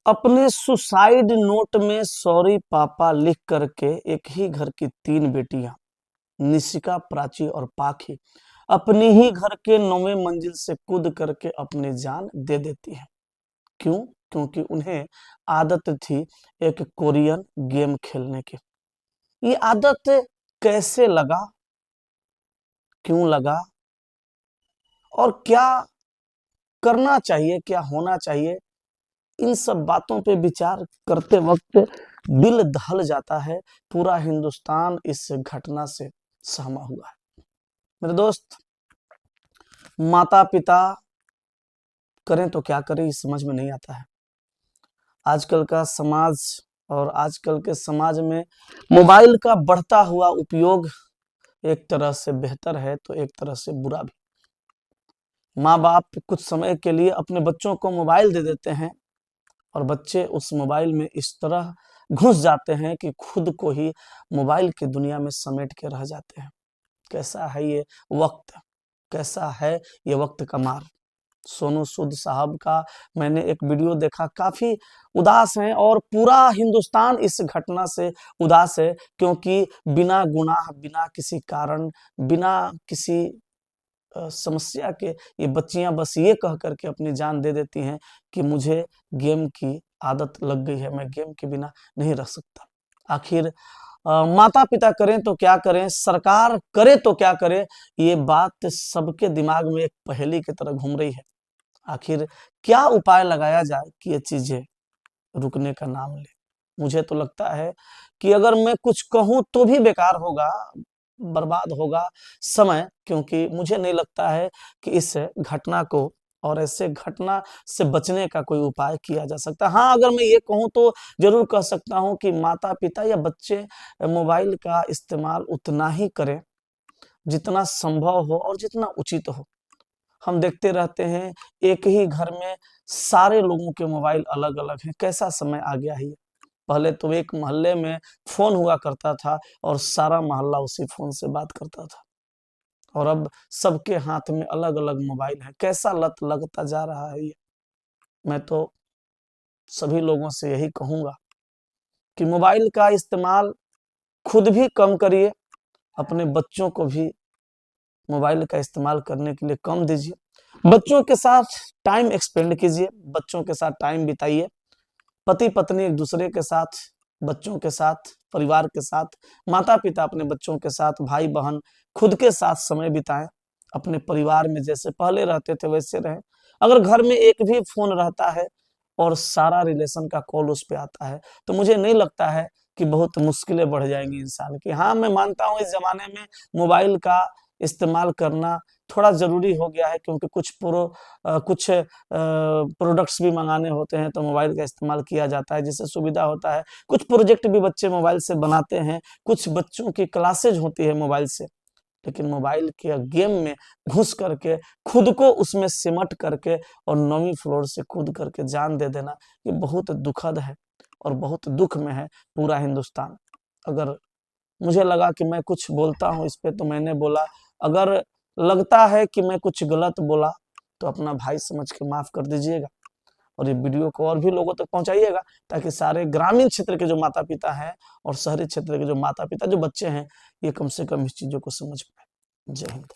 अपने suicide note में sorry पापा लिख करके एक ही घर की 3 बेटियां निशिका, प्राची और पाखी अपनी ही घर के 9वें मंजिल से कूद करके अपनी जान दे देती हैं। क्यों? क्योंकि उन्हें आदत थी एक कोरियन गेम खेलने की। ये आदत कैसे लगा, क्यों लगा और क्या करना चाहिए, क्या होना चाहिए, इन सब बातों पे विचार करते वक्त दिल दहल जाता है। पूरा हिंदुस्तान इस घटना से सहमा हुआ है। मेरे दोस्त, माता पिता करें तो क्या करें, ये समझ में नहीं आता है। आजकल का समाज और आजकल के समाज में मोबाइल का बढ़ता हुआ उपयोग एक तरह से बेहतर है तो एक तरह से बुरा भी। माँ बाप कुछ समय के लिए अपने बच्चों को मोबाइल दे देते हैं और बच्चे उस मोबाइल में इस तरह घुस जाते हैं कि खुद को ही मोबाइल की दुनिया में समेट के रह जाते हैं। कैसा है ये वक्त, कैसा है ये वक्त का मार। सोनू सूद साहब का मैंने एक वीडियो देखा, काफी उदास हैं और पूरा हिंदुस्तान इस घटना से उदास है, क्योंकि बिना गुनाह, बिना किसी कारण, बिना किसी समस्या के ये बच्चियां बस ये कह करके अपनी जान दे देती हैं कि मुझे गेम की आदत लग गई है, मैं गेम के बिना नहीं रह सकता। आखिर माता पिता करें तो क्या करें, सरकार करे तो क्या करे, ये बात सबके दिमाग में एक पहेली की तरह घूम रही है। आखिर क्या उपाय लगाया जाए कि ये चीजें रुकने का नाम ले। मुझे तो लगता है कि अगर मैं कुछ कहूं तो भी बेकार होगा, बर्बाद होगा समय, क्योंकि मुझे नहीं लगता है कि इस घटना को और ऐसे घटना से बचने का कोई उपाय किया जा सकता। हाँ, अगर मैं ये कहूँ तो जरूर कह सकता हूँ कि माता पिता या बच्चे मोबाइल का इस्तेमाल उतना ही करें जितना संभव हो और जितना उचित हो। हम देखते रहते हैं एक ही घर में सारे लोगों के मोबाइल अलग अलग हैं। कैसा समय आ गया है। पहले तो एक मोहल्ले में फोन हुआ करता था और सारा मोहल्ला उसी फोन से बात करता था, और अब सबके हाथ में अलग अलग मोबाइल है। कैसा लत लगता जा रहा है ये। मैं तो सभी लोगों से यही कहूंगा कि मोबाइल का इस्तेमाल खुद भी कम करिए, अपने बच्चों को भी मोबाइल का इस्तेमाल करने के लिए कम दीजिए। बच्चों के साथ टाइम एक्सपेंड कीजिए, बच्चों के साथ टाइम बिताइए। पति पत्नी एक दूसरे के साथ, बच्चों के साथ, परिवार के साथ, माता पिता अपने बच्चों के साथ, भाई बहन खुद के साथ समय बिताएं। अपने परिवार में जैसे पहले रहते थे वैसे रहें। अगर घर में एक भी फोन रहता है और सारा रिलेशन का कॉल उस पे आता है तो मुझे नहीं लगता है कि बहुत मुश्किलें बढ़ जाएंगी इंसान की। हाँ, मैं मानता हूँ इस जमाने में मोबाइल का इस्तेमाल करना थोड़ा जरूरी हो गया है, क्योंकि कुछ प्रोडक्ट्स भी मंगाने होते हैं तो मोबाइल का इस्तेमाल किया जाता है, जिससे सुविधा होता है। कुछ प्रोजेक्ट भी बच्चे मोबाइल से बनाते हैं, कुछ बच्चों की क्लासेज होती है मोबाइल से। लेकिन मोबाइल के गेम में घुस करके खुद को उसमें सिमट करके और 9वीं फ्लोर से कूद करके जान दे देना, ये बहुत दुखद है और बहुत दुख में है पूरा हिंदुस्तान। अगर मुझे लगा कि मैं कुछ बोलता हूँ इस पे तो मैंने बोला। अगर लगता है कि मैं कुछ गलत बोला तो अपना भाई समझ के माफ कर दीजिएगा, और ये वीडियो को और भी लोगों तक पहुंचाइएगा, ताकि सारे ग्रामीण क्षेत्र के जो माता पिता हैं और शहरी क्षेत्र के जो माता पिता, जो बच्चे हैं, ये कम से कम इस चीजों को समझ पाए। जय हिंद।